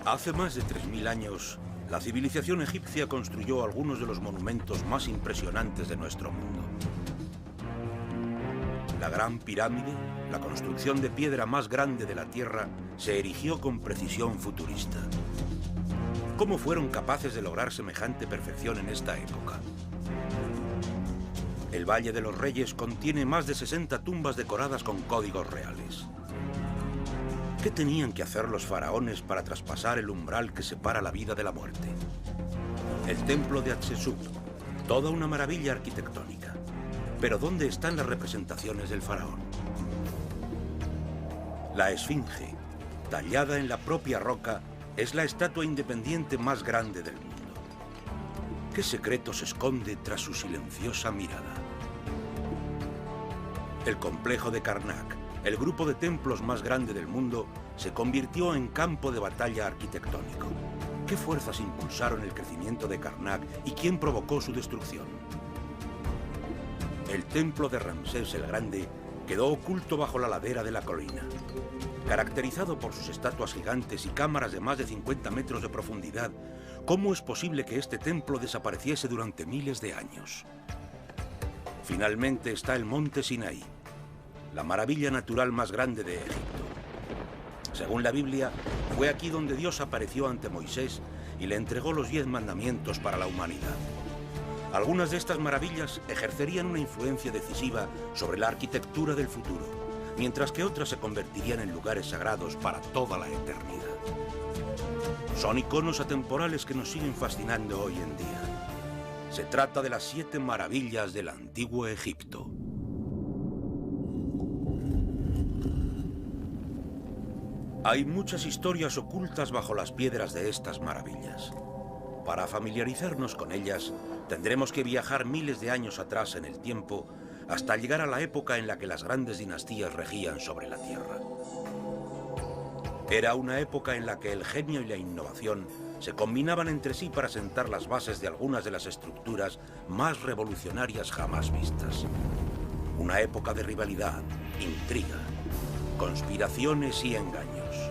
Hace más de 3000 años, la civilización egipcia construyó algunos de los monumentos más impresionantes de nuestro mundo. La Gran Pirámide, la construcción de piedra más grande de la Tierra, se erigió con precisión futurista. ¿Cómo fueron capaces de lograr semejante perfección en esta época? El Valle de los Reyes contiene más de 60 tumbas decoradas con códigos reales. ¿Qué tenían que hacer los faraones para traspasar el umbral que separa la vida de la muerte? El templo de Hatshepsut, toda una maravilla arquitectónica. Pero ¿dónde están las representaciones del faraón? La Esfinge, tallada en la propia roca, es la estatua independiente más grande del mundo. ¿Qué secreto se esconde tras su silenciosa mirada? El complejo de Karnak, el grupo de templos más grande del mundo, se convirtió en campo de batalla arquitectónico. ¿Qué fuerzas impulsaron el crecimiento de Karnak y quién provocó su destrucción? El templo de Ramsés el Grande quedó oculto bajo la ladera de la colina. Caracterizado por sus estatuas gigantes y cámaras de más de 50 metros de profundidad, ¿cómo es posible que este templo desapareciese durante miles de años? Finalmente está el monte Sinaí, la maravilla natural más grande de Egipto. Según la Biblia, fue aquí donde Dios apareció ante Moisés y le entregó los 10 mandamientos para la humanidad. Algunas de estas maravillas ejercerían una influencia decisiva sobre la arquitectura del futuro, mientras que otras se convertirían en lugares sagrados para toda la eternidad. Son iconos atemporales que nos siguen fascinando hoy en día. Se trata de las 7 maravillas del antiguo Egipto. Hay muchas historias ocultas bajo las piedras de estas maravillas. Para familiarizarnos con ellas, tendremos que viajar miles de años atrás en el tiempo hasta llegar a la época en la que las grandes dinastías regían sobre la Tierra. Era una época en la que el genio y la innovación se combinaban entre sí para sentar las bases de algunas de las estructuras más revolucionarias jamás vistas. Una época de rivalidad, intriga, conspiraciones y engaños.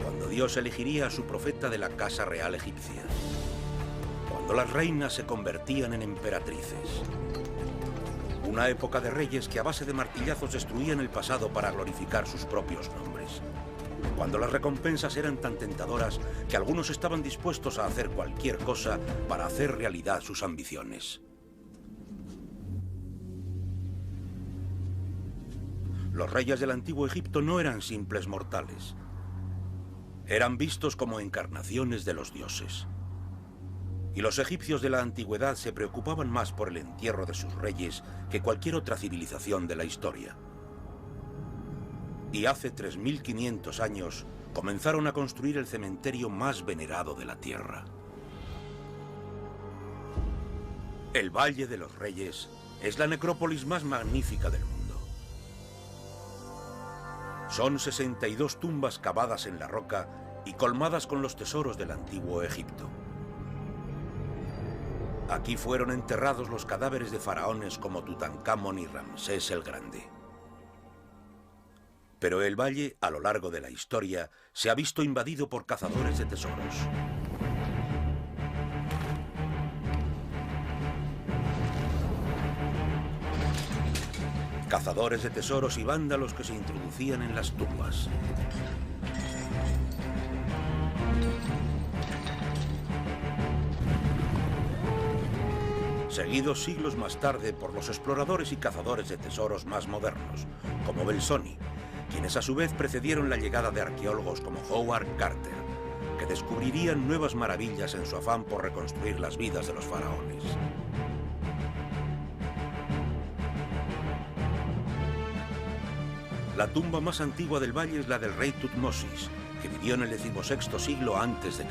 Cuando Dios elegiría a su profeta de la Casa Real egipcia. Cuando las reinas se convertían en emperatrices. Una época de reyes que a base de martillazos destruían el pasado para glorificar sus propios nombres. Cuando las recompensas eran tan tentadoras que algunos estaban dispuestos a hacer cualquier cosa para hacer realidad sus ambiciones. Los reyes del antiguo Egipto no eran simples mortales. Eran vistos como encarnaciones de los dioses. Y los egipcios de la antigüedad se preocupaban más por el entierro de sus reyes que cualquier otra civilización de la historia. Y hace 3500 años comenzaron a construir el cementerio más venerado de la Tierra. El Valle de los Reyes es la necrópolis más magnífica del mundo. Son 62 tumbas cavadas en la roca y colmadas con los tesoros del antiguo Egipto. Aquí fueron enterrados los cadáveres de faraones como Tutankamón y Ramsés el Grande. Pero el valle, a lo largo de la historia, se ha visto invadido por cazadores de tesoros. Cazadores de tesoros y vándalos que se introducían en las tumbas. Seguidos siglos más tarde por los exploradores y cazadores de tesoros más modernos, como Belzoni, quienes a su vez precedieron la llegada de arqueólogos como Howard Carter, que descubrirían nuevas maravillas en su afán por reconstruir las vidas de los faraones. La tumba más antigua del valle es la del rey Tutmosis, que vivió en el 16º siglo a.C.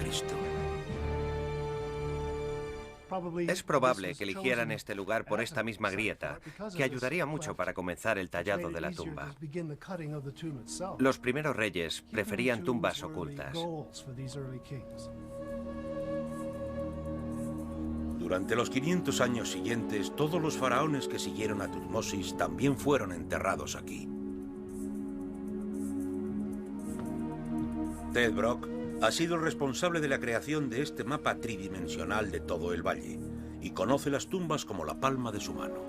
Es probable que eligieran este lugar por esta misma grieta, que ayudaría mucho para comenzar el tallado de la tumba. Los primeros reyes preferían tumbas ocultas. Durante los 500 años siguientes, todos los faraones que siguieron a Tutmosis también fueron enterrados aquí. Ted Brock ha sido el responsable de la creación de este mapa tridimensional de todo el valle y conoce las tumbas como la palma de su mano.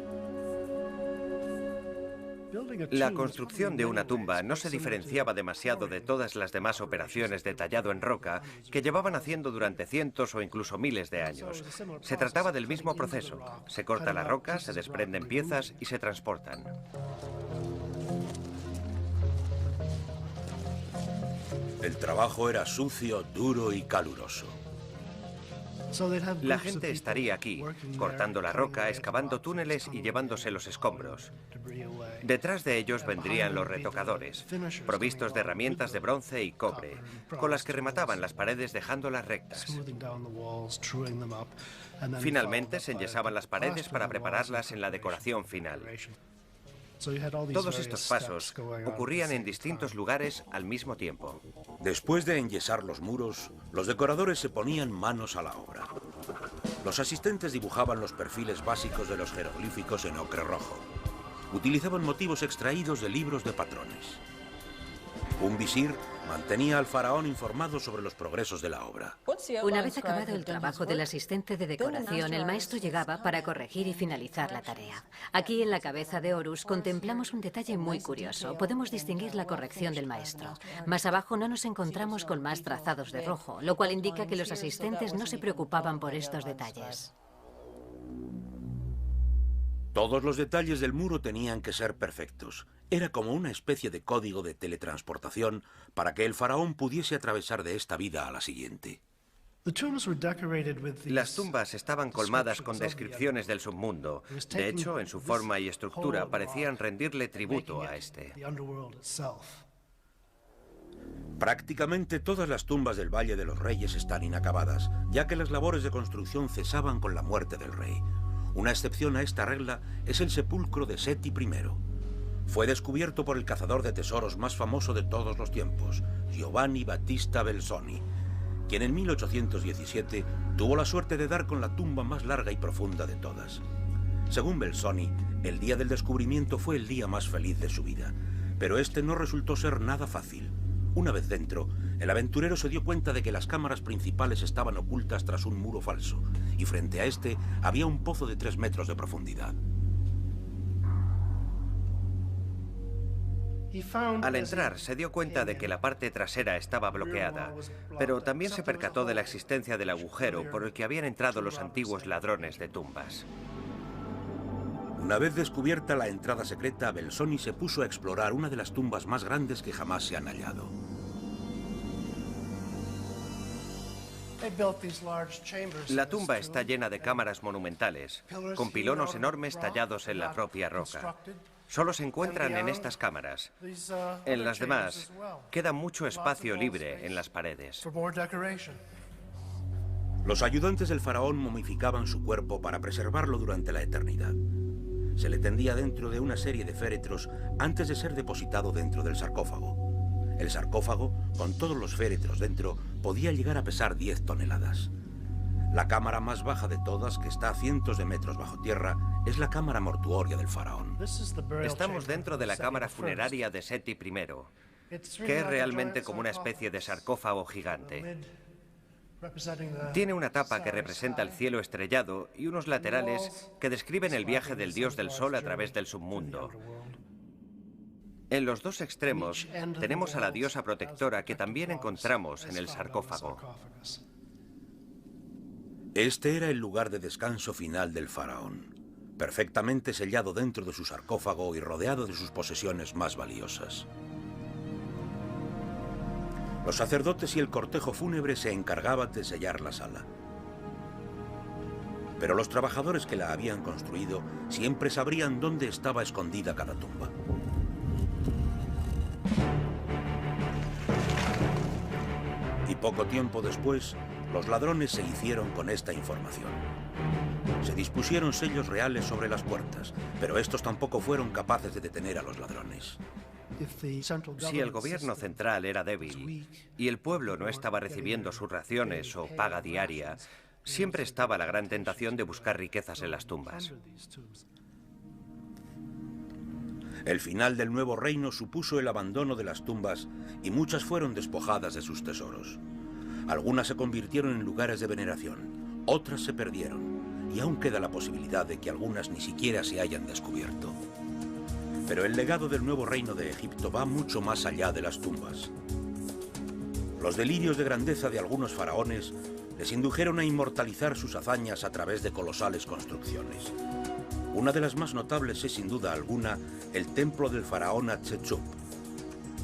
La construcción de una tumba no se diferenciaba demasiado de todas las demás operaciones de tallado en roca que llevaban haciendo durante cientos o incluso miles de años. Se trataba del mismo proceso. Se corta la roca, se desprenden piezas y se transportan. El trabajo era sucio, duro y caluroso. La gente estaría aquí, cortando la roca, excavando túneles y llevándose los escombros. Detrás de ellos vendrían los retocadores, provistos de herramientas de bronce y cobre, con las que remataban las paredes dejándolas rectas. Finalmente se enyesaban las paredes para prepararlas en la decoración final. Todos estos pasos ocurrían en distintos lugares al mismo tiempo. Después de enyesar los muros, los decoradores se ponían manos a la obra. Los asistentes dibujaban los perfiles básicos de los jeroglíficos en ocre rojo. Utilizaban motivos extraídos de libros de patrones. Un visir mantenía al faraón informado sobre los progresos de la obra. Una vez acabado el trabajo del asistente de decoración, el maestro llegaba para corregir y finalizar la tarea. Aquí en la cabeza de Horus contemplamos un detalle muy curioso. Podemos distinguir la corrección del maestro. Más abajo no nos encontramos con más trazados de rojo, lo cual indica que los asistentes no se preocupaban por estos detalles. Todos los detalles del muro tenían que ser perfectos. Era como una especie de código de teletransportación para que el faraón pudiese atravesar de esta vida a la siguiente. Las tumbas estaban colmadas con descripciones del submundo. De hecho, en su forma y estructura parecían rendirle tributo a este. Prácticamente todas las tumbas del Valle de los Reyes están inacabadas, ya que las labores de construcción cesaban con la muerte del rey. Una excepción a esta regla es el sepulcro de Seti I. Fue descubierto por el cazador de tesoros más famoso de todos los tiempos, Giovanni Battista Belzoni, quien en 1817 tuvo la suerte de dar con la tumba más larga y profunda de todas. Según Belzoni, el día del descubrimiento fue el día más feliz de su vida, pero este no resultó ser nada fácil. Una vez dentro, el aventurero se dio cuenta de que las cámaras principales estaban ocultas tras un muro falso, y frente a este había un pozo de 3 metros de profundidad. Al entrar, se dio cuenta de que la parte trasera estaba bloqueada, pero también se percató de la existencia del agujero por el que habían entrado los antiguos ladrones de tumbas. Una vez descubierta la entrada secreta, Belzoni se puso a explorar una de las tumbas más grandes que jamás se han hallado. La tumba está llena de cámaras monumentales, con pilonos enormes tallados en la propia roca. Solo se encuentran en estas cámaras. En las demás, queda mucho espacio libre en las paredes. Los ayudantes del faraón momificaban su cuerpo para preservarlo durante la eternidad. Se le tendía dentro de una serie de féretros antes de ser depositado dentro del sarcófago. El sarcófago, con todos los féretros dentro, podía llegar a pesar 10 toneladas. La cámara más baja de todas, que está a cientos de metros bajo tierra, es la cámara mortuoria del faraón. Estamos dentro de la cámara funeraria de Seti I, que es realmente como una especie de sarcófago gigante. Tiene una tapa que representa el cielo estrellado y unos laterales que describen el viaje del dios del sol a través del submundo. En los dos extremos tenemos a la diosa protectora que también encontramos en el sarcófago. Este era el lugar de descanso final del faraón, perfectamente sellado dentro de su sarcófago y rodeado de sus posesiones más valiosas. Los sacerdotes y el cortejo fúnebre se encargaban de sellar la sala. Pero los trabajadores que la habían construido siempre sabrían dónde estaba escondida cada tumba. Y poco tiempo después, los ladrones se hicieron con esta información. Se dispusieron sellos reales sobre las puertas, pero estos tampoco fueron capaces de detener a los ladrones. Si el gobierno central era débil y el pueblo no estaba recibiendo sus raciones o paga diaria, siempre estaba la gran tentación de buscar riquezas en las tumbas. El final del nuevo reino supuso el abandono de las tumbas y muchas fueron despojadas de sus tesoros. Algunas se convirtieron en lugares de veneración, otras se perdieron, y aún queda la posibilidad de que algunas ni siquiera se hayan descubierto. Pero el legado del nuevo reino de Egipto va mucho más allá de las tumbas. Los delirios de grandeza de algunos faraones les indujeron a inmortalizar sus hazañas a través de colosales construcciones. Una de las más notables es, sin duda alguna, el templo del faraón Hatshepsut.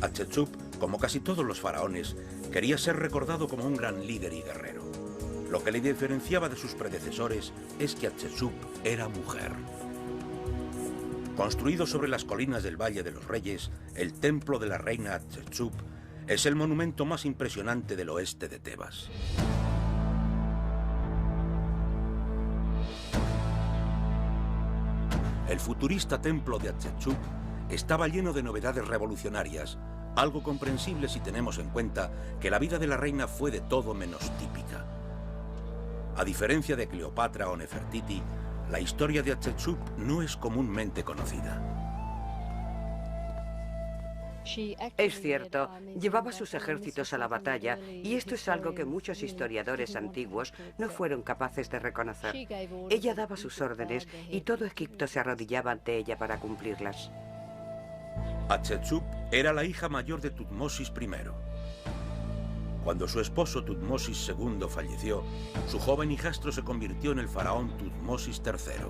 Hatshepsut, como casi todos los faraones, quería ser recordado como un gran líder y guerrero. Lo que le diferenciaba de sus predecesores es que Hatshepsut era mujer. Construido sobre las colinas del Valle de los Reyes, el templo de la reina Hatshepsut es el monumento más impresionante del oeste de Tebas. El futurista templo de Hatshepsut estaba lleno de novedades revolucionarias, algo comprensible si tenemos en cuenta que la vida de la reina fue de todo menos típica. A diferencia de Cleopatra o Nefertiti, la historia de Hatshepsut no es comúnmente conocida. Es cierto, llevaba sus ejércitos a la batalla y esto es algo que muchos historiadores antiguos no fueron capaces de reconocer. Ella daba sus órdenes y todo Egipto se arrodillaba ante ella para cumplirlas. Hatshepsut era la hija mayor de Tutmosis I. Cuando su esposo Tutmosis II falleció, su joven hijastro se convirtió en el faraón Tutmosis III.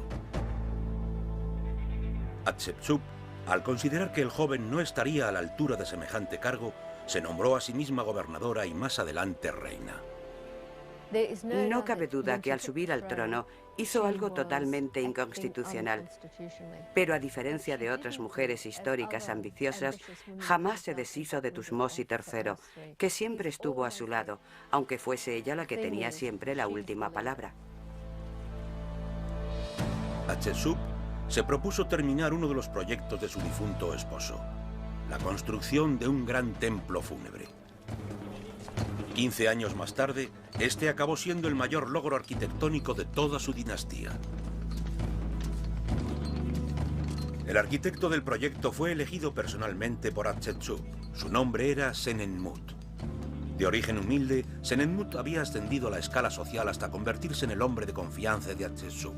Hatshepsut, al considerar que el joven no estaría a la altura de semejante cargo, se nombró a sí misma gobernadora y más adelante reina. No cabe duda que al subir al trono hizo algo totalmente inconstitucional, pero a diferencia de otras mujeres históricas ambiciosas, jamás se deshizo de Tutmosis III, que siempre estuvo a su lado, aunque fuese ella la que tenía siempre la última palabra. Hatshepsut se propuso terminar uno de los proyectos de su difunto esposo, la construcción de un gran templo fúnebre. 15 años más tarde, este acabó siendo el mayor logro arquitectónico de toda su dinastía. El arquitecto del proyecto fue elegido personalmente por Hatshepsut. Su nombre era Senenmut. De origen humilde, Senenmut había ascendido a la escala social hasta convertirse en el hombre de confianza de Hatshepsut.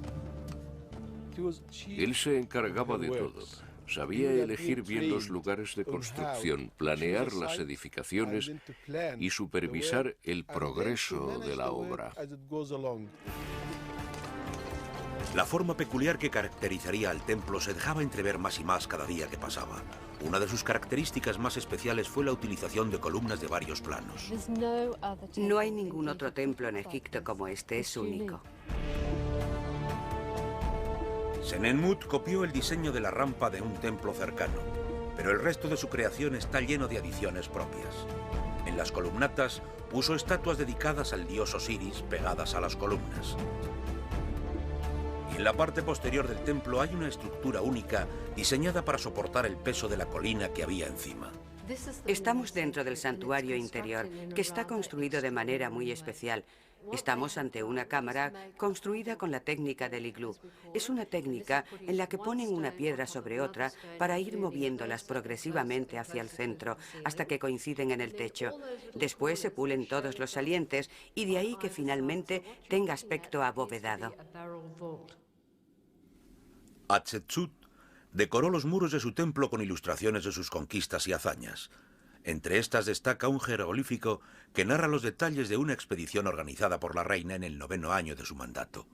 Él se encargaba de todo. Sabía elegir bien los lugares de construcción, planear las edificaciones y supervisar el progreso de la obra. La forma peculiar que caracterizaría al templo se dejaba entrever más y más cada día que pasaba. Una de sus características más especiales fue la utilización de columnas de varios planos. No hay ningún otro templo en Egipto como este, es único. Senenmut copió el diseño de la rampa de un templo cercano, pero el resto de su creación está lleno de adiciones propias. En las columnatas puso estatuas dedicadas al dios Osiris pegadas a las columnas. Y en la parte posterior del templo hay una estructura única diseñada para soportar el peso de la colina que había encima. Estamos dentro del santuario interior, que está construido de manera muy especial. Estamos ante una cámara construida con la técnica del iglú. Es una técnica en la que ponen una piedra sobre otra para ir moviéndolas progresivamente hacia el centro, hasta que coinciden en el techo. Después se pulen todos los salientes y de ahí que finalmente tenga aspecto abovedado. Hatshepsut decoró los muros de su templo con ilustraciones de sus conquistas y hazañas. Entre estas destaca un jeroglífico que narra los detalles de una expedición organizada por la reina en el 9º año de su mandato.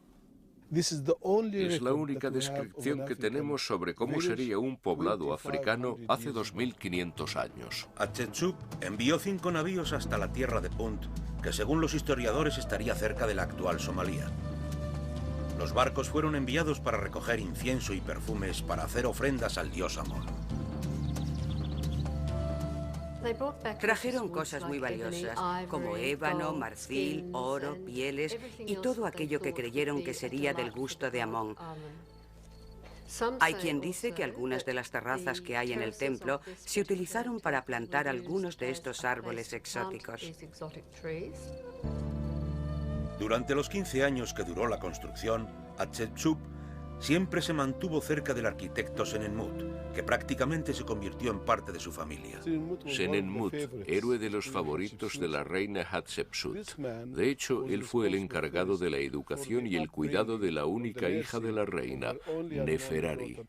Es la única descripción que tenemos sobre cómo sería un poblado africano hace 2500 años. Hatshepsut envió 5 navíos hasta la tierra de Punt, que según los historiadores estaría cerca de la actual Somalia. Los barcos fueron enviados para recoger incienso y perfumes para hacer ofrendas al dios Amón. Trajeron cosas muy valiosas, como ébano, marfil, oro, pieles y todo aquello que creyeron que sería del gusto de Amón. Hay quien dice que algunas de las terrazas que hay en el templo se utilizaron para plantar algunos de estos árboles exóticos. Durante los 15 años que duró la construcción, Hatshepsut Siempre se mantuvo cerca del arquitecto Senenmut, que prácticamente se convirtió en parte de su familia. Senenmut, héroe de los favoritos de la reina Hatshepsut. De hecho, él fue el encargado de la educación y el cuidado de la única hija de la reina, Neferari.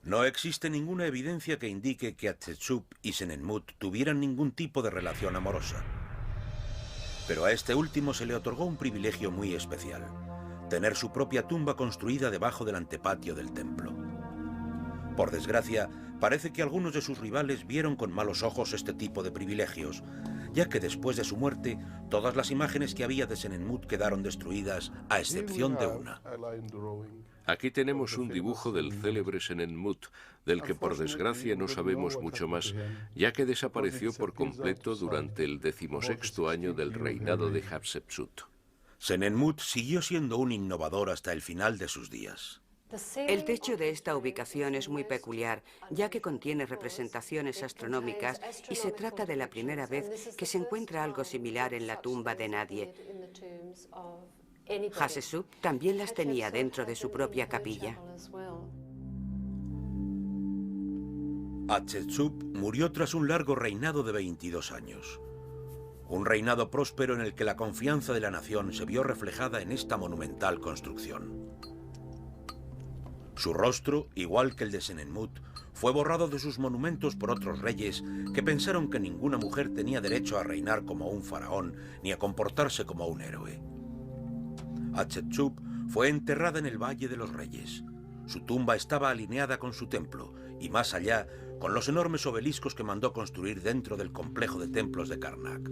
No existe ninguna evidencia que indique que Hatshepsut y Senenmut tuvieran ningún tipo de relación amorosa. Pero a este último se le otorgó un privilegio muy especial: tener su propia tumba construida debajo del antepatio del templo. Por desgracia, parece que algunos de sus rivales vieron con malos ojos este tipo de privilegios, ya que después de su muerte, todas las imágenes que había de Senenmut quedaron destruidas, a excepción de una. Aquí tenemos un dibujo del célebre Senenmut, del que por desgracia no sabemos mucho más, ya que desapareció por completo durante el 16º año del reinado de Hatshepsut. Senenmut siguió siendo un innovador hasta el final de sus días. El techo de esta ubicación es muy peculiar, ya que contiene representaciones astronómicas y se trata de la primera vez que se encuentra algo similar en la tumba de nadie. Hatshepsut también las tenía dentro de su propia capilla. Hatshepsut murió tras un largo reinado de 22 años. Un reinado próspero en el que la confianza de la nación se vio reflejada en esta monumental construcción. Su rostro, igual que el de Senenmut, fue borrado de sus monumentos por otros reyes que pensaron que ninguna mujer tenía derecho a reinar como un faraón ni a comportarse como un héroe. Hatshepsut fue enterrada en el Valle de los Reyes. Su tumba estaba alineada con su templo y más allá con los enormes obeliscos que mandó construir dentro del complejo de templos de Karnak.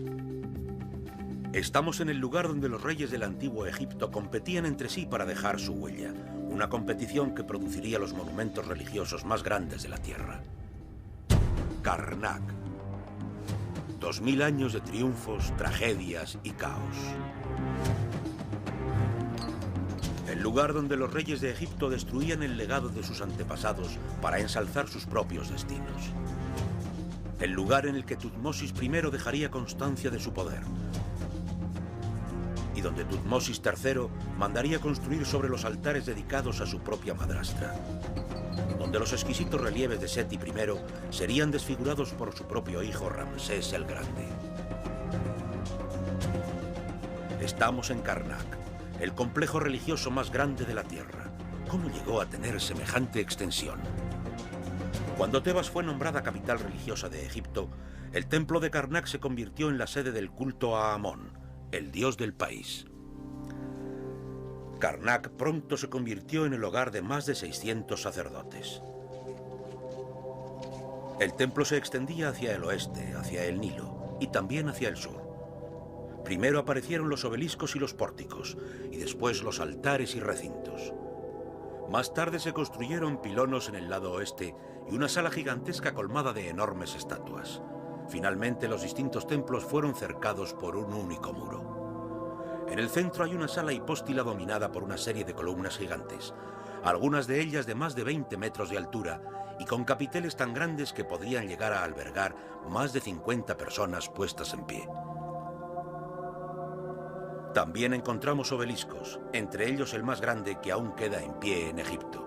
Estamos en el lugar donde los reyes del antiguo Egipto competían entre sí para dejar su huella, una competición que produciría los monumentos religiosos más grandes de la tierra. Karnak. 2000 años de triunfos, tragedias y caos. El lugar donde los reyes de Egipto destruían el legado de sus antepasados para ensalzar sus propios destinos. El lugar en el que Tutmosis I dejaría constancia de su poder. Y donde Tutmosis III mandaría construir sobre los altares dedicados a su propia madrastra. Donde los exquisitos relieves de Seti I serían desfigurados por su propio hijo Ramsés el Grande. Estamos en Karnak, el complejo religioso más grande de la tierra. ¿Cómo llegó a tener semejante extensión? Cuando Tebas fue nombrada capital religiosa de Egipto, el templo de Karnak se convirtió en la sede del culto a Amón, el dios del país. Karnak pronto se convirtió en el hogar de más de 600 sacerdotes. El templo se extendía hacia el oeste, hacia el Nilo, y también hacia el sur. Primero aparecieron los obeliscos y los pórticos, y después los altares y recintos. Más tarde se construyeron pilonos en el lado oeste y una sala gigantesca colmada de enormes estatuas. Finalmente, los distintos templos fueron cercados por un único muro. En el centro hay una sala hipóstila dominada por una serie de columnas gigantes, algunas de ellas de más de 20 metros de altura y con capiteles tan grandes que podrían llegar a albergar más de 50 personas puestas en pie. También encontramos obeliscos, entre ellos el más grande que aún queda en pie en Egipto.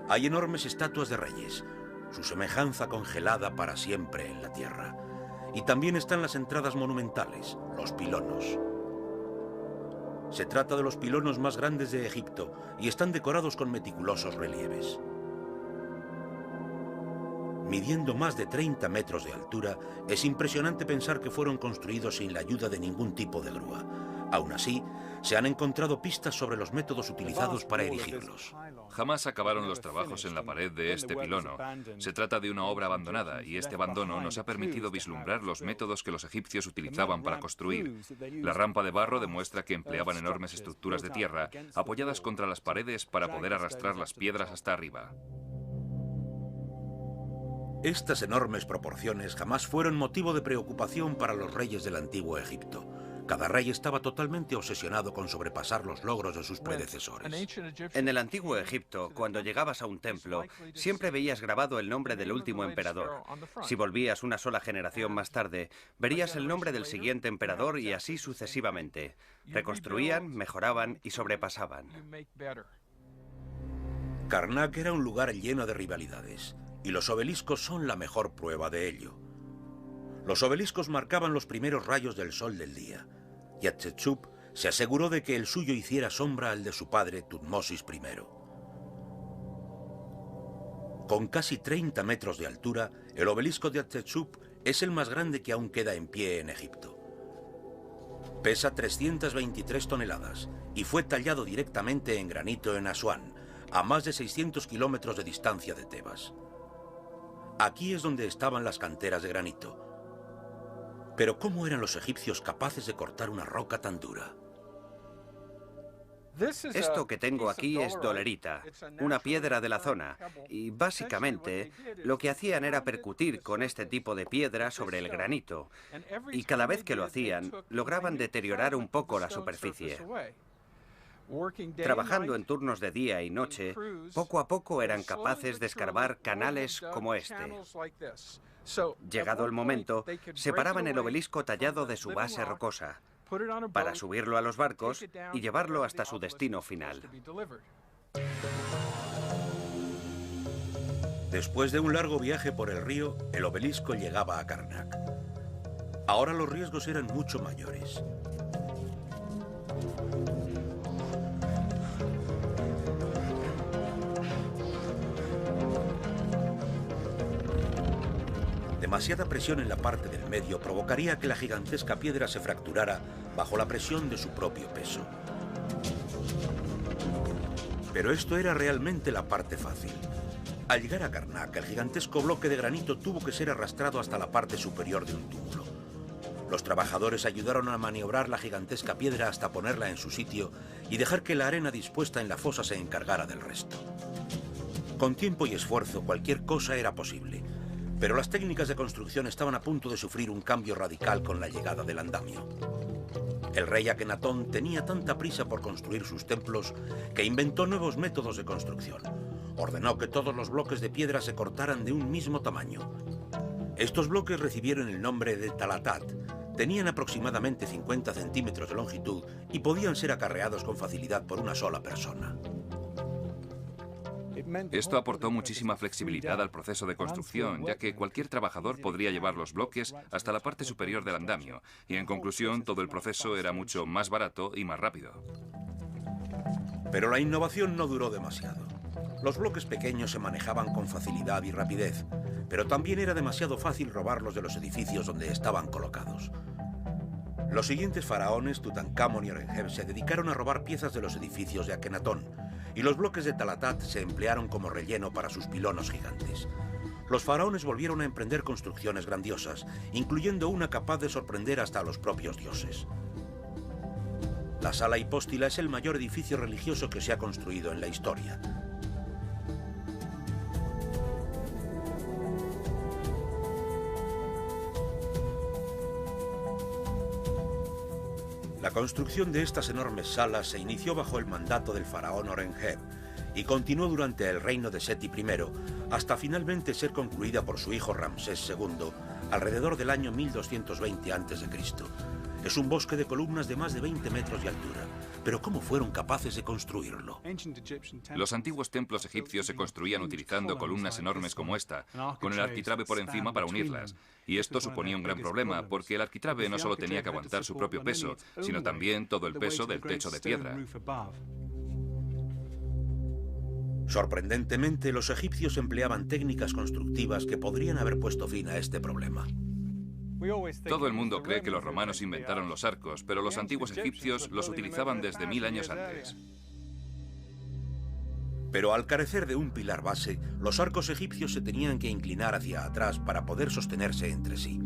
Hay enormes estatuas de reyes, su semejanza congelada para siempre en la tierra. Y también están las entradas monumentales, los pilonos. Se trata de los pilonos más grandes de Egipto y están decorados con meticulosos relieves. Midiendo más de 30 metros de altura, es impresionante pensar que fueron construidos sin la ayuda de ningún tipo de grúa. Aún así, se han encontrado pistas sobre los métodos utilizados para erigirlos. Jamás acabaron los trabajos en la pared de este pilono. Se trata de una obra abandonada y este abandono nos ha permitido vislumbrar los métodos que los egipcios utilizaban para construir. La rampa de barro demuestra que empleaban enormes estructuras de tierra apoyadas contra las paredes para poder arrastrar las piedras hasta arriba. Estas enormes proporciones jamás fueron motivo de preocupación para los reyes del antiguo Egipto. Cada rey estaba totalmente obsesionado con sobrepasar los logros de sus predecesores. En el antiguo Egipto, cuando llegabas a un templo, siempre veías grabado el nombre del último emperador. Si volvías una sola generación más tarde, verías el nombre del siguiente emperador y así sucesivamente. Reconstruían, mejoraban y sobrepasaban. Karnak era un lugar lleno de rivalidades, y los obeliscos son la mejor prueba de ello. Los obeliscos marcaban los primeros rayos del sol del día, y Hatshepsut se aseguró de que el suyo hiciera sombra al de su padre Tutmosis I. Con casi 30 metros de altura, el obelisco de Hatshepsut es el más grande que aún queda en pie en Egipto. Pesa 323 toneladas y fue tallado directamente en granito en Asuán, a más de 600 kilómetros de distancia de Tebas. Aquí es donde estaban las canteras de granito. Pero ¿cómo eran los egipcios capaces de cortar una roca tan dura? Esto que tengo aquí es dolerita, una piedra de la zona, y básicamente lo que hacían era percutir con este tipo de piedra sobre el granito, y cada vez que lo hacían, lograban deteriorar un poco la superficie. Trabajando en turnos de día y noche, poco a poco eran capaces de escarbar canales como este. Llegado el momento, separaban el obelisco tallado de su base rocosa, para subirlo a los barcos y llevarlo hasta su destino final. Después de un largo viaje por el río, el obelisco llegaba a Karnak. Ahora los riesgos eran mucho mayores. Demasiada presión en la parte del medio provocaría que la gigantesca piedra se fracturara bajo la presión de su propio peso. Pero esto era realmente la parte fácil. Al llegar a Karnak, el gigantesco bloque de granito tuvo que ser arrastrado hasta la parte superior de un túmulo. Los trabajadores ayudaron a maniobrar la gigantesca piedra hasta ponerla en su sitio y dejar que la arena dispuesta en la fosa se encargara del resto. Con tiempo y esfuerzo, cualquier cosa era posible. Pero las técnicas de construcción estaban a punto de sufrir un cambio radical con la llegada del andamio. El rey Akenatón tenía tanta prisa por construir sus templos que inventó nuevos métodos de construcción. Ordenó que todos los bloques de piedra se cortaran de un mismo tamaño. Estos bloques recibieron el nombre de talatat. Tenían aproximadamente 50 centímetros de longitud y podían ser acarreados con facilidad por una sola persona. Esto aportó muchísima flexibilidad al proceso de construcción, ya que cualquier trabajador podría llevar los bloques hasta la parte superior del andamio, y en conclusión todo el proceso era mucho más barato y más rápido. Pero la innovación no duró demasiado. Los bloques pequeños se manejaban con facilidad y rapidez, pero también era demasiado fácil robarlos de los edificios donde estaban colocados. Los siguientes faraones, Tutankamón y Horemheb, se dedicaron a robar piezas de los edificios de Akenatón, y los bloques de talatat se emplearon como relleno para sus pilonos gigantes. Los faraones volvieron a emprender construcciones grandiosas, incluyendo una capaz de sorprender hasta a los propios dioses. La sala hipóstila es el mayor edificio religioso que se ha construido en la historia. La construcción de estas enormes salas se inició bajo el mandato del faraón Horemheb y continuó durante el reino de Seti I hasta finalmente ser concluida por su hijo Ramsés II alrededor del año 1220 a.C. Es un bosque de columnas de más de 20 metros de altura. Pero ¿cómo fueron capaces de construirlo? Los antiguos templos egipcios se construían utilizando columnas enormes como esta, con el arquitrabe por encima para unirlas. Y esto suponía un gran problema, porque el arquitrabe no solo tenía que aguantar su propio peso, sino también todo el peso del techo de piedra. Sorprendentemente, los egipcios empleaban técnicas constructivas que podrían haber puesto fin a este problema. Todo el mundo cree que los romanos inventaron los arcos, pero los antiguos egipcios los utilizaban desde 1000 años antes. Pero al carecer de un pilar base, los arcos egipcios se tenían que inclinar hacia atrás para poder sostenerse entre sí.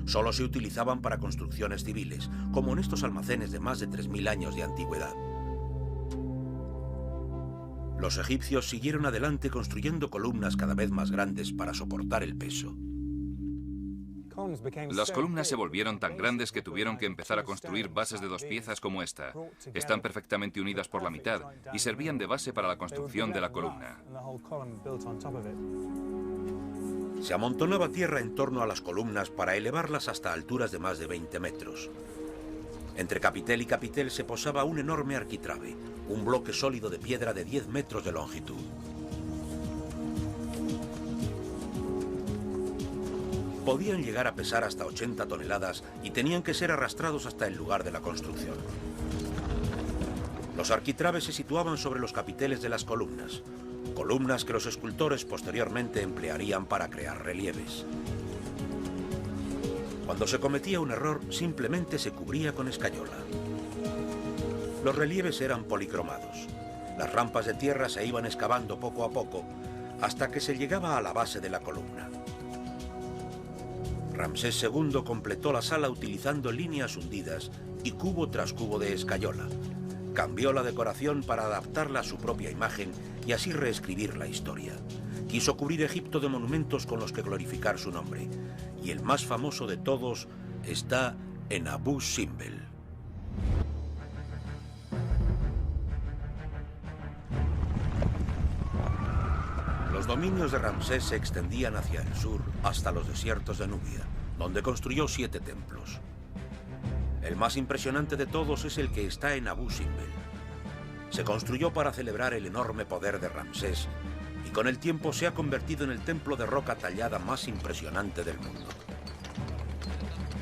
Solo se utilizaban para construcciones civiles, como en estos almacenes de más de 3000 años de antigüedad. Los egipcios siguieron adelante construyendo columnas cada vez más grandes para soportar el peso. Las columnas se volvieron tan grandes que tuvieron que empezar a construir bases de 2 piezas como esta. Están perfectamente unidas por la mitad y servían de base para la construcción de la columna. Se amontonaba tierra en torno a las columnas para elevarlas hasta alturas de más de 20 metros. Entre capitel y capitel se posaba un enorme arquitrabe, un bloque sólido de piedra de 10 metros de longitud. Podían llegar a pesar hasta 80 toneladas y tenían que ser arrastrados hasta el lugar de la construcción. Los arquitrabes se situaban sobre los capiteles de las columnas, columnas que los escultores posteriormente emplearían para crear relieves. Cuando se cometía un error, simplemente se cubría con escayola. Los relieves eran policromados. Las rampas de tierra se iban excavando poco a poco hasta que se llegaba a la base de la columna. Ramsés II completó la sala utilizando líneas hundidas y cubo tras cubo de escayola. Cambió la decoración para adaptarla a su propia imagen y así reescribir la historia. Quiso cubrir Egipto de monumentos con los que glorificar su nombre. Y el más famoso de todos está en Abu Simbel. Los dominios de Ramsés se extendían hacia el sur hasta los desiertos de Nubia, donde construyó 7 templos. El más impresionante de todos es el que está en Abu Simbel. Se construyó para celebrar el enorme poder de Ramsés y con el tiempo se ha convertido en el templo de roca tallada más impresionante del mundo.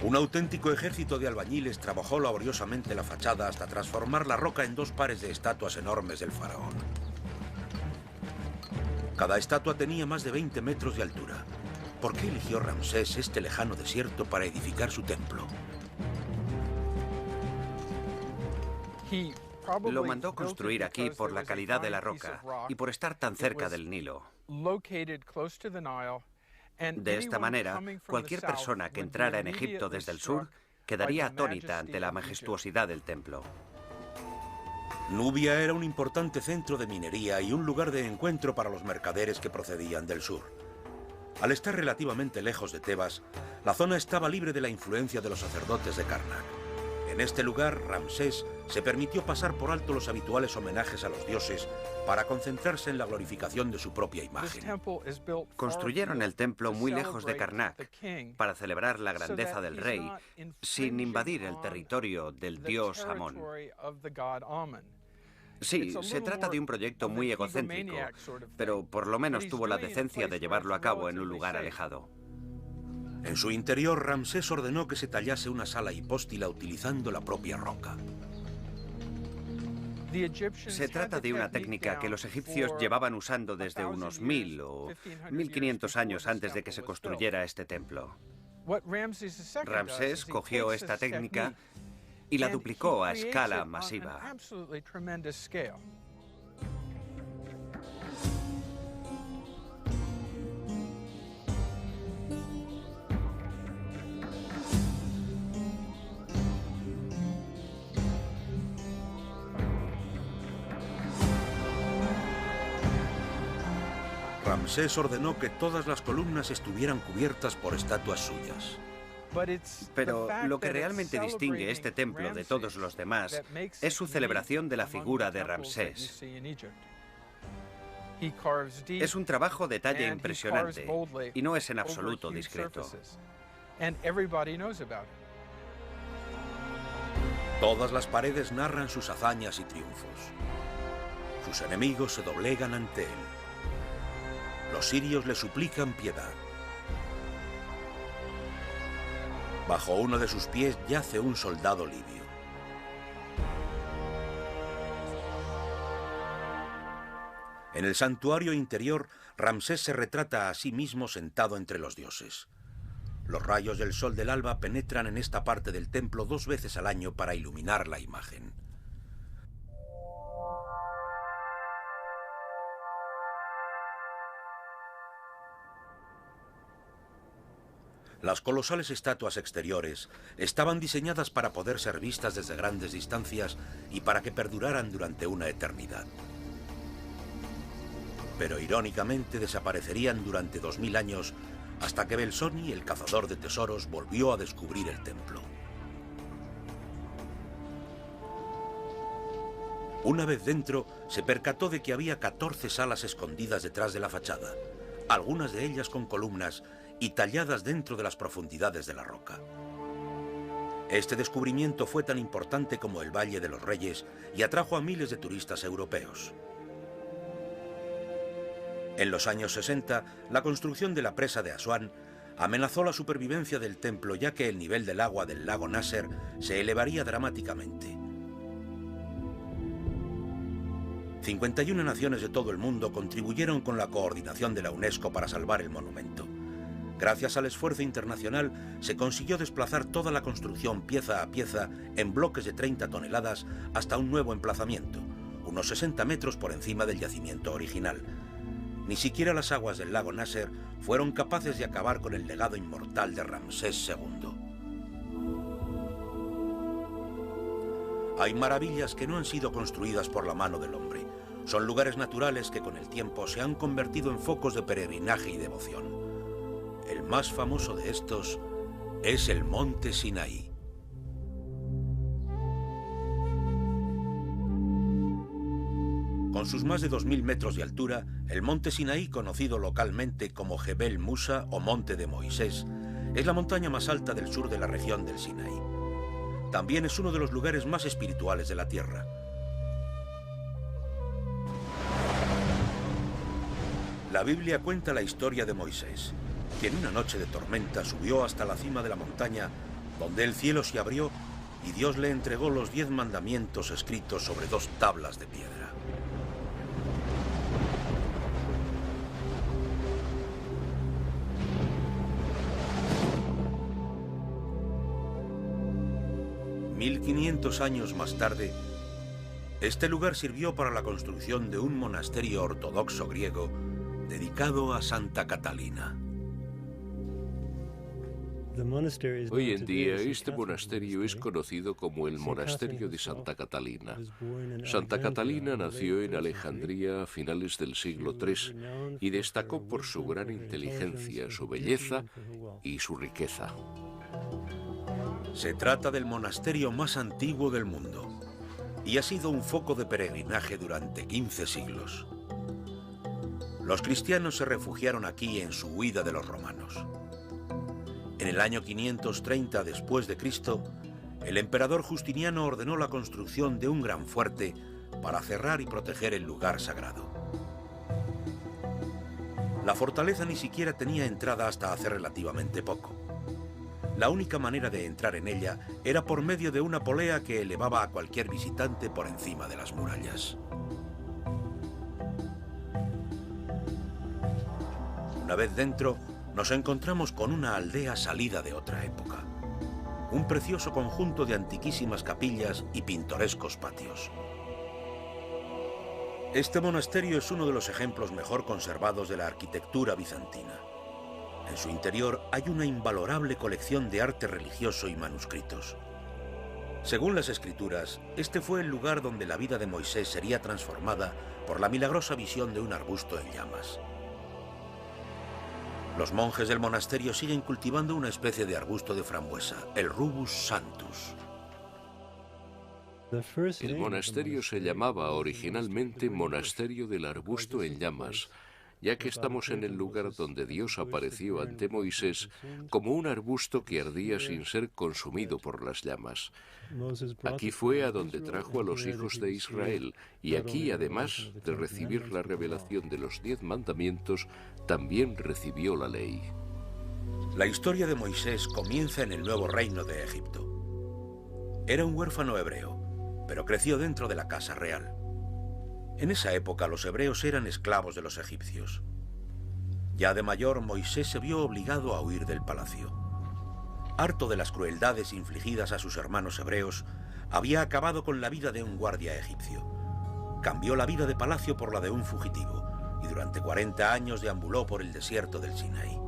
Un auténtico ejército de albañiles trabajó laboriosamente la fachada hasta transformar la roca en 2 pares de estatuas enormes del faraón. Cada estatua tenía más de 20 metros de altura. ¿Por qué eligió Ramsés este lejano desierto para edificar su templo? Lo mandó construir aquí por la calidad de la roca y por estar tan cerca del Nilo. De esta manera, cualquier persona que entrara en Egipto desde el sur quedaría atónita ante la majestuosidad del templo. Nubia era un importante centro de minería y un lugar de encuentro para los mercaderes que procedían del sur. Al estar relativamente lejos de Tebas, la zona estaba libre de la influencia de los sacerdotes de Karnak. En este lugar, Ramsés se permitió pasar por alto los habituales homenajes a los dioses para concentrarse en la glorificación de su propia imagen. Construyeron el templo muy lejos de Karnak para celebrar la grandeza del rey sin invadir el territorio del dios Amón. Sí, se trata de un proyecto muy egocéntrico, pero por lo menos tuvo la decencia de llevarlo a cabo en un lugar alejado. En su interior, Ramsés ordenó que se tallase una sala hipóstila utilizando la propia roca. Se trata de una técnica que los egipcios llevaban usando desde unos 1000 o 1500 años antes de que se construyera este templo. Ramsés cogió esta técnica y la duplicó a escala masiva. Ramsés ordenó que todas las columnas estuvieran cubiertas por estatuas suyas. Pero lo que realmente distingue este templo de todos los demás es su celebración de la figura de Ramsés. Es un trabajo de talla impresionante y no es en absoluto discreto. Todas las paredes narran sus hazañas y triunfos. Sus enemigos se doblegan ante él. Los sirios le suplican piedad. Bajo uno de sus pies yace un soldado libio. En el santuario interior, Ramsés se retrata a sí mismo sentado entre los dioses. Los rayos del sol del alba penetran en esta parte del templo 2 veces al año para iluminar la imagen. Las colosales estatuas exteriores estaban diseñadas para poder ser vistas desde grandes distancias y para que perduraran durante una eternidad. Pero irónicamente desaparecerían durante 2000 años hasta que Belzoni, el cazador de tesoros, volvió a descubrir el templo. Una vez dentro, se percató de que había 14 salas escondidas detrás de la fachada, algunas de ellas con columnas y talladas dentro de las profundidades de la roca. Este descubrimiento fue tan importante como el Valle de los Reyes y atrajo a miles de turistas europeos. En los años 60, la construcción de la presa de Asuán amenazó la supervivencia del templo, ya que el nivel del agua del lago Nasser se elevaría dramáticamente. 51 naciones de todo el mundo contribuyeron con la coordinación de la UNESCO para salvar el monumento. Gracias al esfuerzo internacional, se consiguió desplazar toda la construcción pieza a pieza en bloques de 30 toneladas hasta un nuevo emplazamiento, unos 60 metros por encima del yacimiento original. Ni siquiera las aguas del lago Nasser fueron capaces de acabar con el legado inmortal de Ramsés II. Hay maravillas que no han sido construidas por la mano del hombre. Son lugares naturales que con el tiempo se han convertido en focos de peregrinaje y devoción. El más famoso de estos es el Monte Sinaí. Con sus más de 2000 metros de altura, el Monte Sinaí, conocido localmente como Jebel Musa o Monte de Moisés, es la montaña más alta del sur de la región del Sinaí. También es uno de los lugares más espirituales de la tierra. La Biblia cuenta la historia de Moisés, que en una noche de tormenta subió hasta la cima de la montaña, donde el cielo se abrió y Dios le entregó los 10 mandamientos escritos sobre 2 tablas de piedra. $1500 años más tarde, este lugar sirvió para la construcción de un monasterio ortodoxo griego dedicado a Santa Catalina. Hoy en día este monasterio es conocido como el Monasterio de Santa Catalina. Santa Catalina nació en Alejandría a finales del siglo III y destacó por su gran inteligencia, su belleza y su riqueza. Se trata del monasterio más antiguo del mundo y ha sido un foco de peregrinaje durante 15 siglos. Los cristianos se refugiaron aquí en su huida de los romanos. En el año 530 después de Cristo, el emperador Justiniano ordenó la construcción de un gran fuerte para cerrar y proteger el lugar sagrado. La fortaleza ni siquiera tenía entrada hasta hace relativamente poco. La única manera de entrar en ella era por medio de una polea que elevaba a cualquier visitante por encima de las murallas. Una vez dentro, nos encontramos con una aldea salida de otra época. Un precioso conjunto de antiquísimas capillas y pintorescos patios. Este monasterio es uno de los ejemplos mejor conservados de la arquitectura bizantina. En su interior hay una invalorable colección de arte religioso y manuscritos. Según las escrituras, este fue el lugar donde la vida de Moisés sería transformada por la milagrosa visión de un arbusto en llamas. Los monjes del monasterio siguen cultivando una especie de arbusto de frambuesa, el Rubus Santus. El monasterio se llamaba originalmente Monasterio del Arbusto en Llamas, ya que estamos en el lugar donde Dios apareció ante Moisés como un arbusto que ardía sin ser consumido por las llamas. Aquí fue a donde trajo a los hijos de Israel, y aquí, además de recibir la revelación de los 10 mandamientos, también recibió la ley. La historia de Moisés comienza en el nuevo reino de Egipto. Era un huérfano hebreo, pero creció dentro de la casa real. En esa época los hebreos eran esclavos de los egipcios. Ya de mayor, Moisés se vio obligado a huir del palacio. Harto de las crueldades infligidas a sus hermanos hebreos, había acabado con la vida de un guardia egipcio. Cambió la vida de palacio por la de un fugitivo y durante 40 años deambuló por el desierto del Sinaí.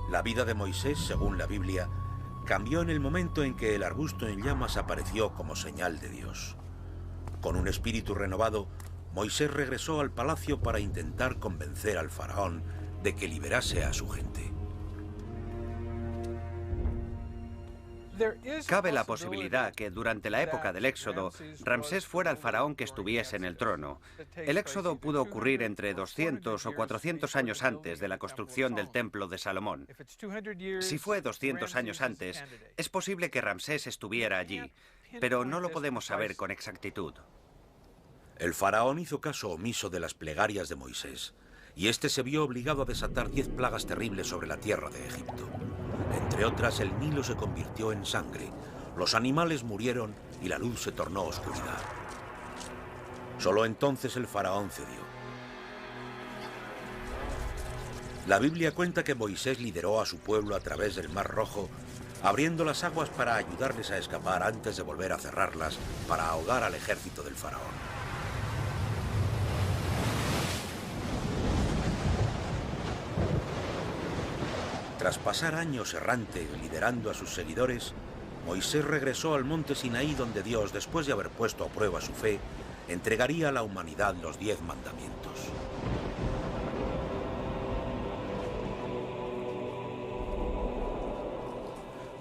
La vida de Moisés, según la Biblia, cambió en el momento en que el arbusto en llamas apareció como señal de Dios. Con un espíritu renovado, Moisés regresó al palacio para intentar convencer al faraón de que liberase a su gente. Cabe la posibilidad que durante la época del Éxodo, Ramsés fuera el faraón que estuviese en el trono. El Éxodo pudo ocurrir entre 200 o 400 años antes de la construcción del Templo de Salomón. Si fue 200 años antes, es posible que Ramsés estuviera allí, pero no lo podemos saber con exactitud. El faraón hizo caso omiso de las plegarias de Moisés, y este se vio obligado a desatar 10 plagas terribles sobre la tierra de Egipto. Entre otras, el Nilo se convirtió en sangre, los animales murieron y la luz se tornó oscuridad. Solo entonces el faraón cedió. La Biblia cuenta que Moisés lideró a su pueblo a través del Mar Rojo, abriendo las aguas para ayudarles a escapar antes de volver a cerrarlas para ahogar al ejército del faraón. Tras pasar años errante liderando a sus seguidores, Moisés regresó al monte Sinaí donde Dios, después de haber puesto a prueba su fe, entregaría a la humanidad los 10 mandamientos.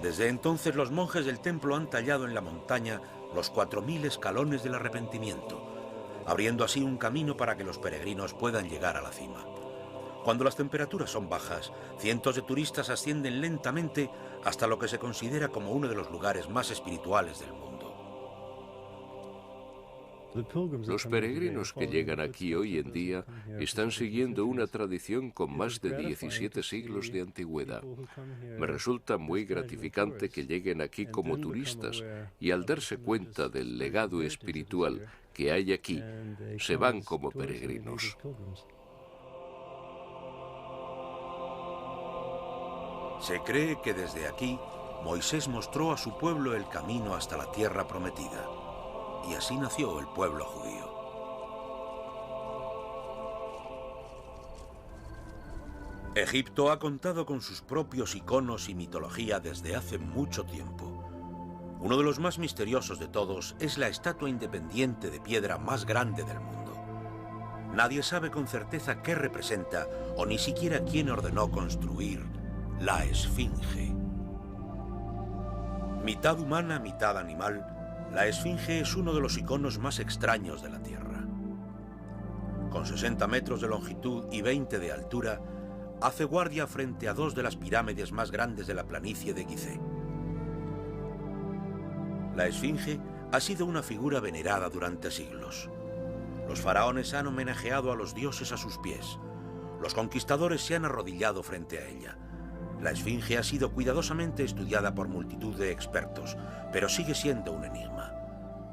Desde entonces los monjes del templo han tallado en la montaña los 4000 escalones del arrepentimiento, abriendo así un camino para que los peregrinos puedan llegar a la cima. Cuando las temperaturas son bajas, cientos de turistas ascienden lentamente hasta lo que se considera como uno de los lugares más espirituales del mundo. Los peregrinos que llegan aquí hoy en día están siguiendo una tradición con más de 17 siglos de antigüedad. Me resulta muy gratificante que lleguen aquí como turistas y al darse cuenta del legado espiritual que hay aquí, se van como peregrinos. Se cree que desde aquí, Moisés mostró a su pueblo el camino hasta la tierra prometida, y así nació el pueblo judío. Egipto ha contado con sus propios iconos y mitología desde hace mucho tiempo. Uno de los más misteriosos de todos es la estatua independiente de piedra más grande del mundo. Nadie sabe con certeza qué representa o ni siquiera quién ordenó construir la Esfinge. Mitad humana, mitad animal, la Esfinge es uno de los iconos más extraños de la Tierra. Con 60 metros de longitud y 20 de altura, hace guardia frente a 2 de las pirámides más grandes de la planicie de Gizeh. La Esfinge ha sido una figura venerada durante siglos. Los faraones han homenajeado a los dioses a sus pies. Los conquistadores se han arrodillado frente a ella. La Esfinge ha sido cuidadosamente estudiada por multitud de expertos, pero sigue siendo un enigma.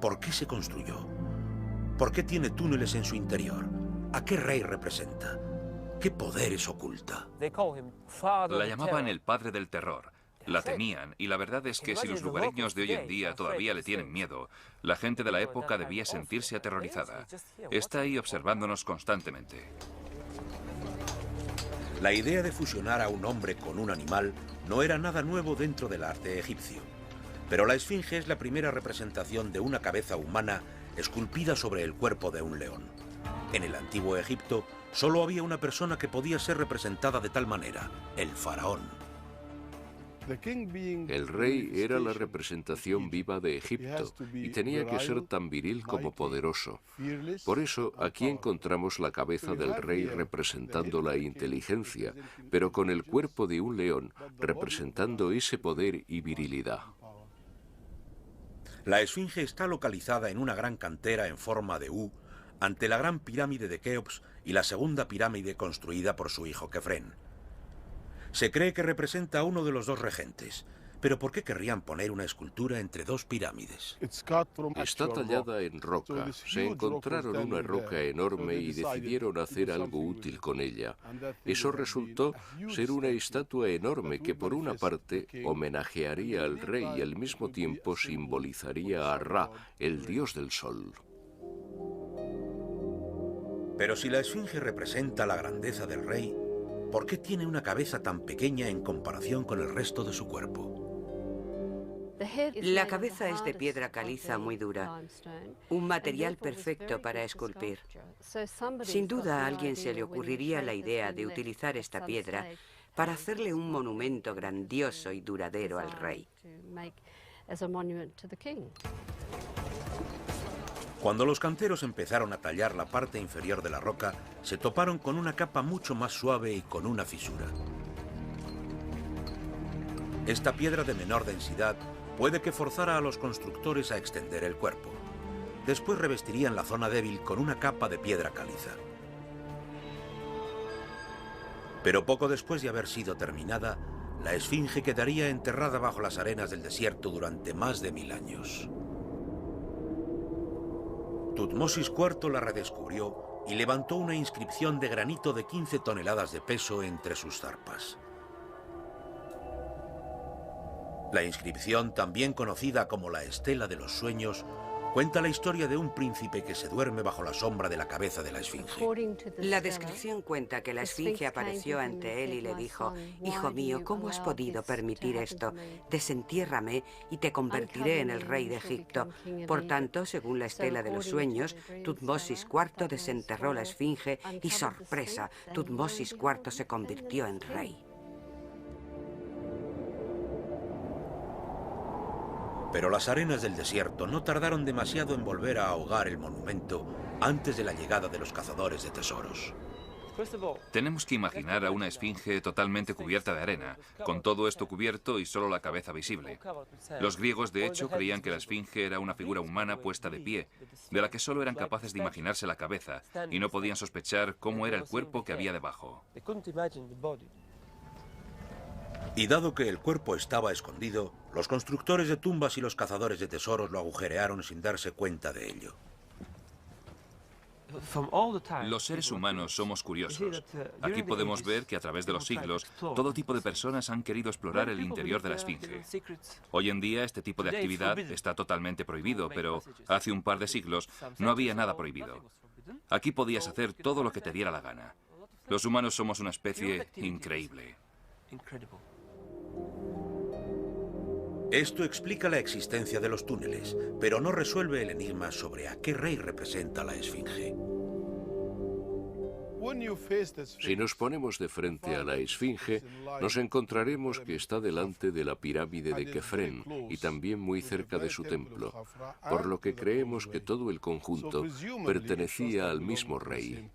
¿Por qué se construyó? ¿Por qué tiene túneles en su interior? ¿A qué rey representa? ¿Qué poderes oculta? La llamaban el padre del terror. La temían, y la verdad es que si los lugareños de hoy en día todavía le tienen miedo, la gente de la época debía sentirse aterrorizada. Está ahí observándonos constantemente. La idea de fusionar a un hombre con un animal no era nada nuevo dentro del arte egipcio, pero la Esfinge es la primera representación de una cabeza humana esculpida sobre el cuerpo de un león. En el antiguo Egipto solo había una persona que podía ser representada de tal manera, el faraón. El rey era la representación viva de Egipto y tenía que ser tan viril como poderoso. Por eso aquí encontramos la cabeza del rey representando la inteligencia, pero con el cuerpo de un león representando ese poder y virilidad. La Esfinge está localizada en una gran cantera en forma de U ante la gran pirámide de Keops y la segunda pirámide construida por su hijo Kefren. Se cree que representa a uno de los 2 regentes. Pero ¿por qué querrían poner una escultura entre 2 pirámides? Está tallada en roca. Se encontraron una roca enorme y decidieron hacer algo útil con ella. Eso resultó ser una estatua enorme que por una parte homenajearía al rey y al mismo tiempo simbolizaría a Ra, el dios del sol. Pero si la Esfinge representa la grandeza del rey, ¿por qué tiene una cabeza tan pequeña en comparación con el resto de su cuerpo? La cabeza es de piedra caliza muy dura, un material perfecto para esculpir. Sin duda a alguien se le ocurriría la idea de utilizar esta piedra para hacerle un monumento grandioso y duradero al rey. Cuando los canteros empezaron a tallar la parte inferior de la roca, se toparon con una capa mucho más suave y con una fisura. Esta piedra de menor densidad puede que forzara a los constructores a extender el cuerpo. Después revestirían la zona débil con una capa de piedra caliza. Pero poco después de haber sido terminada, la esfinge quedaría enterrada bajo las arenas del desierto durante más de 1000 años. Tutmosis IV la redescubrió y levantó una inscripción de granito de 15 toneladas de peso entre sus zarpas. La inscripción, también conocida como la Estela de los Sueños, cuenta la historia de un príncipe que se duerme bajo la sombra de la cabeza de la esfinge. La descripción cuenta que la esfinge apareció ante él y le dijo: «Hijo mío, ¿cómo has podido permitir esto? Desentiérrame y te convertiré en el rey de Egipto». Por tanto, según la Estela de los Sueños, Tutmosis IV desenterró la esfinge y, sorpresa, Tutmosis IV se convirtió en rey. Pero las arenas del desierto no tardaron demasiado en volver a ahogar el monumento antes de la llegada de los cazadores de tesoros. Tenemos que imaginar a una esfinge totalmente cubierta de arena, con todo esto cubierto y solo la cabeza visible. Los griegos, de hecho, creían que la esfinge era una figura humana puesta de pie, de la que solo eran capaces de imaginarse la cabeza, y no podían sospechar cómo era el cuerpo que había debajo. Y dado que el cuerpo estaba escondido, los constructores de tumbas y los cazadores de tesoros lo agujerearon sin darse cuenta de ello. Los seres humanos somos curiosos. Aquí podemos ver que a través de los siglos, todo tipo de personas han querido explorar el interior de la esfinge. Hoy en día este tipo de actividad está totalmente prohibido, pero hace un par de siglos no había nada prohibido. Aquí podías hacer todo lo que te diera la gana. Los humanos somos una especie increíble. Esto explica la existencia de los túneles, pero no resuelve el enigma sobre a qué rey representa la esfinge. Si nos ponemos de frente a la esfinge, nos encontraremos que está delante de la pirámide de Kefren y también muy cerca de su templo, por lo que creemos que todo el conjunto pertenecía al mismo rey.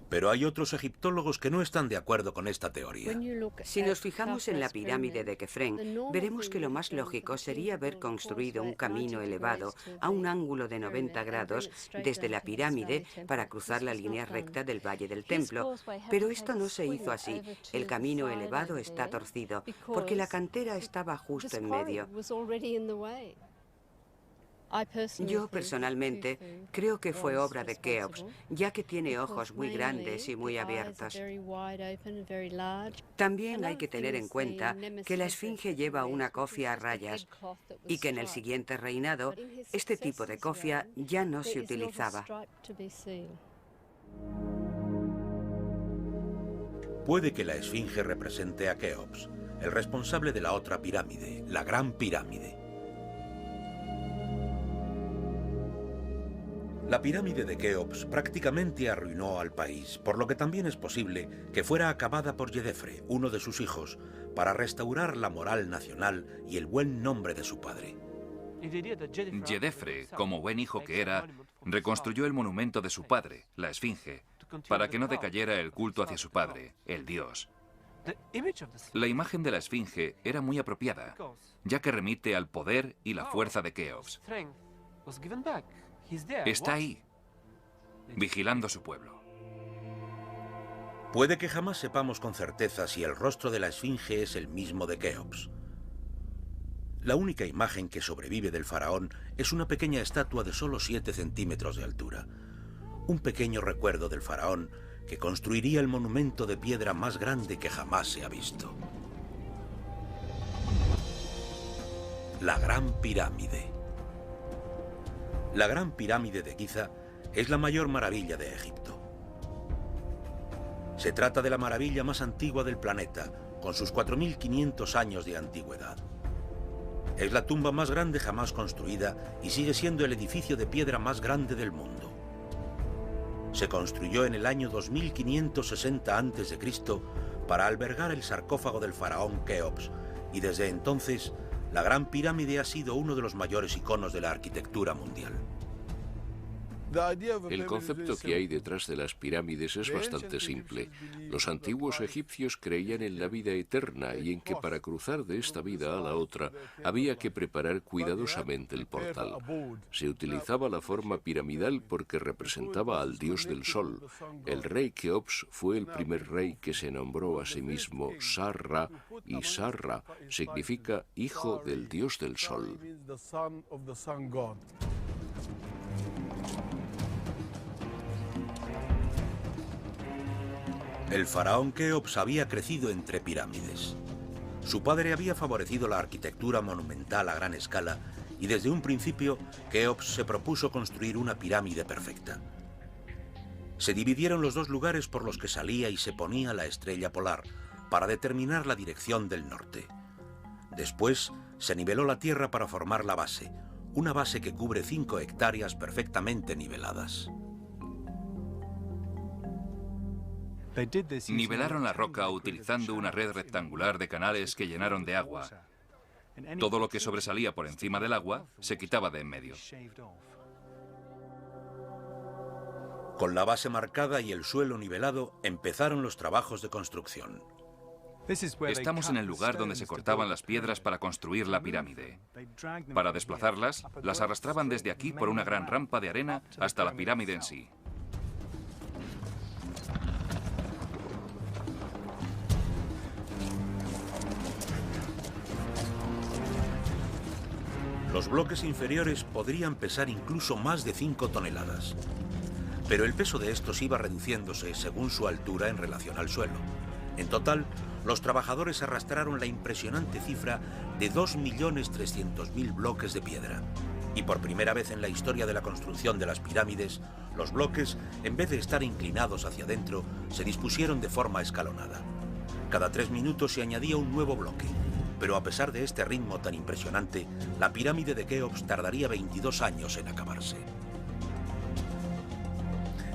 Pero hay otros egiptólogos que no están de acuerdo con esta teoría. Si nos fijamos en la pirámide de Kefren, veremos que lo más lógico sería haber construido un camino elevado a un ángulo de 90 grados desde la pirámide para cruzar la línea recta del Valle del Templo. Pero esto no se hizo así. El camino elevado está torcido, porque la cantera estaba justo en medio. Yo personalmente creo que fue obra de Keops, ya que tiene ojos muy grandes y muy abiertos. También hay que tener en cuenta que la esfinge lleva una cofia a rayas y que en el siguiente reinado este tipo de cofia ya no se utilizaba. Puede que la esfinge represente a Keops, el responsable de la otra pirámide, la Gran Pirámide. La pirámide de Keops prácticamente arruinó al país, por lo que también es posible que fuera acabada por Yedefre, uno de sus hijos, para restaurar la moral nacional y el buen nombre de su padre. Yedefre, como buen hijo que era, reconstruyó el monumento de su padre, la esfinge, para que no decayera el culto hacia su padre, el dios. La imagen de la esfinge era muy apropiada, ya que remite al poder y la fuerza de Keops. Está ahí, vigilando a su pueblo. Puede que jamás sepamos con certeza si el rostro de la esfinge es el mismo de Keops. La única imagen que sobrevive del faraón es una pequeña estatua de solo 7 centímetros de altura. Un pequeño recuerdo del faraón que construiría el monumento de piedra más grande que jamás se ha visto. La Gran Pirámide. La Gran Pirámide de Giza es la mayor maravilla de Egipto. Se trata de la maravilla más antigua del planeta, con sus 4.500 años de antigüedad. Es la tumba más grande jamás construida y sigue siendo el edificio de piedra más grande del mundo. Se construyó en el año 2560 a.C. para albergar el sarcófago del faraón Keops, y desde entonces la Gran Pirámide ha sido uno de los mayores iconos de la arquitectura mundial. El concepto que hay detrás de las pirámides es bastante simple. Los antiguos egipcios creían en la vida eterna y en que para cruzar de esta vida a la otra había que preparar cuidadosamente el portal. Se utilizaba la forma piramidal porque representaba al dios del sol. El rey Keops fue el primer rey que se nombró a sí mismo Sarra, y Sarra significa hijo del dios del sol. El faraón Keops había crecido entre pirámides. Su padre había favorecido la arquitectura monumental a gran escala y desde un principio Keops se propuso construir una pirámide perfecta. Se dividieron los dos lugares por los que salía y se ponía la estrella polar para determinar la dirección del norte. Después se niveló la tierra para formar la base, una base que cubre 5 hectáreas perfectamente niveladas. Nivelaron la roca utilizando una red rectangular de canales que llenaron de agua. Todo lo que sobresalía por encima del agua se quitaba de en medio. Con la base marcada y el suelo nivelado, empezaron los trabajos de construcción. Estamos en el lugar donde se cortaban las piedras para construir la pirámide. Para desplazarlas, las arrastraban desde aquí por una gran rampa de arena hasta la pirámide en sí. Los bloques inferiores podrían pesar incluso más de 5 toneladas. Pero el peso de estos iba reduciéndose según su altura en relación al suelo. En total, los trabajadores arrastraron la impresionante cifra de 2.300.000 bloques de piedra. Y por primera vez en la historia de la construcción de las pirámides, los bloques, en vez de estar inclinados hacia adentro, se dispusieron de forma escalonada. Cada 3 minutos se añadía un nuevo bloque. Pero a pesar de este ritmo tan impresionante, la pirámide de Keops tardaría 22 años en acabarse.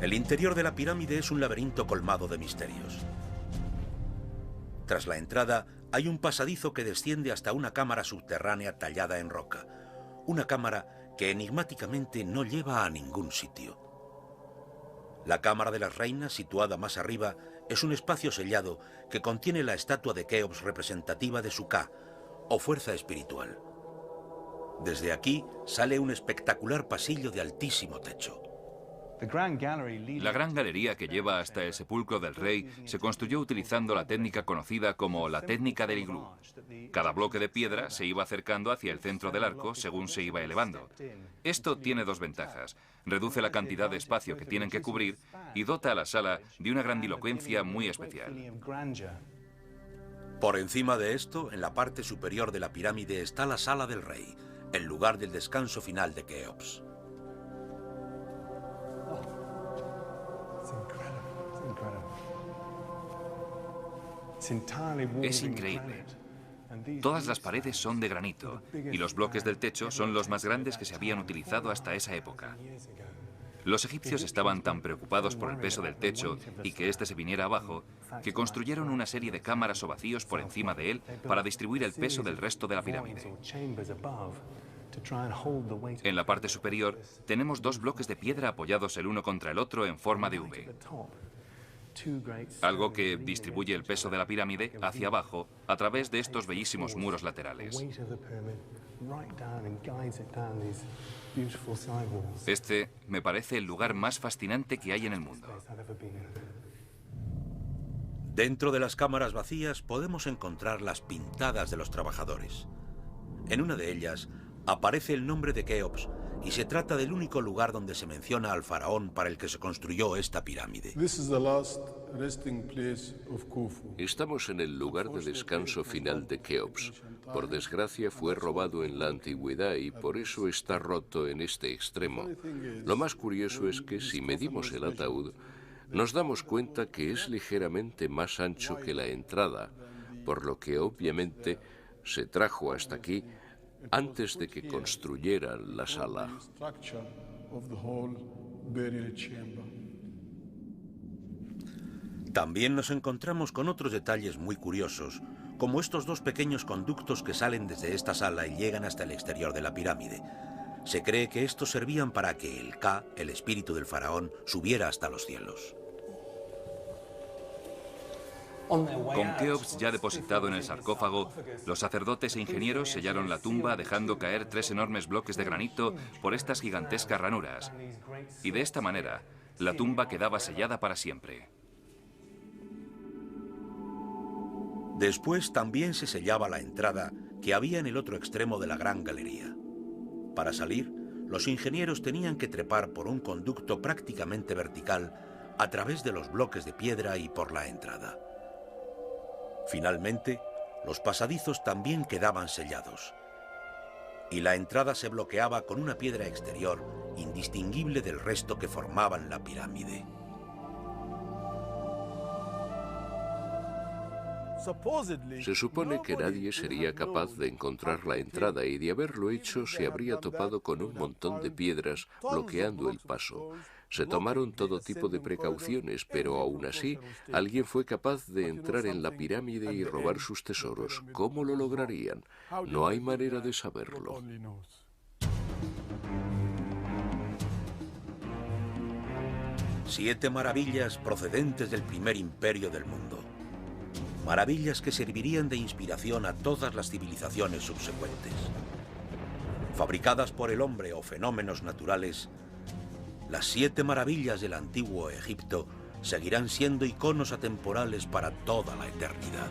El interior de la pirámide es un laberinto colmado de misterios. Tras la entrada, hay un pasadizo que desciende hasta una cámara subterránea tallada en roca. Una cámara que enigmáticamente no lleva a ningún sitio. La cámara de las reinas, situada más arriba, es un espacio sellado que contiene la estatua de Keops representativa de su Ka, o fuerza espiritual. Desde aquí sale un espectacular pasillo de altísimo techo. La gran galería que lleva hasta el sepulcro del rey se construyó utilizando la técnica conocida como la técnica del iglú. Cada bloque de piedra se iba acercando hacia el centro del arco según se iba elevando. Esto tiene dos ventajas. Reduce la cantidad de espacio que tienen que cubrir y dota a la sala de una grandilocuencia muy especial. Por encima de esto, en la parte superior de la pirámide está la sala del rey, el lugar del descanso final de Keops. Es increíble. Todas las paredes son de granito y los bloques del techo son los más grandes que se habían utilizado hasta esa época. Los egipcios estaban tan preocupados por el peso del techo y que éste se viniera abajo, que construyeron una serie de cámaras o vacíos por encima de él para distribuir el peso del resto de la pirámide. En la parte superior tenemos 2 bloques de piedra apoyados el uno contra el otro en forma de V. Algo que distribuye el peso de la pirámide hacia abajo a través de estos bellísimos muros laterales. Este me parece el lugar más fascinante que hay en el mundo. Dentro de las cámaras vacías podemos encontrar las pintadas de los trabajadores. En una de ellas aparece el nombre de Keops y se trata del único lugar donde se menciona al faraón para el que se construyó esta pirámide. Estamos en el lugar de descanso final de Keops. Por desgracia fue robado en la antigüedad y por eso está roto en este extremo. Lo más curioso es que si medimos el ataúd, nos damos cuenta que es ligeramente más ancho que la entrada, por lo que obviamente se trajo hasta aquí antes de que construyeran la sala. También nos encontramos con otros detalles muy curiosos, como estos dos pequeños conductos que salen desde esta sala y llegan hasta el exterior de la pirámide. Se cree que estos servían para que el Ka, el espíritu del faraón, subiera hasta los cielos. Con Keops ya depositado en el sarcófago, los sacerdotes e ingenieros sellaron la tumba dejando caer 3 enormes bloques de granito por estas gigantescas ranuras. Y de esta manera, la tumba quedaba sellada para siempre. Después también se sellaba la entrada que había en el otro extremo de la gran galería. Para salir, los ingenieros tenían que trepar por un conducto prácticamente vertical a través de los bloques de piedra y por la entrada. Finalmente, los pasadizos también quedaban sellados, y la entrada se bloqueaba con una piedra exterior indistinguible del resto que formaban la pirámide. Se supone que nadie sería capaz de encontrar la entrada y de haberlo hecho se habría topado con un montón de piedras bloqueando el paso. Se tomaron todo tipo de precauciones, pero aún así, alguien fue capaz de entrar en la pirámide y robar sus tesoros. ¿Cómo lo lograrían? No hay manera de saberlo. Siete maravillas procedentes del primer imperio del mundo. Maravillas que servirían de inspiración a todas las civilizaciones subsecuentes. Fabricadas por el hombre o fenómenos naturales, las 7 maravillas del antiguo Egipto seguirán siendo iconos atemporales para toda la eternidad.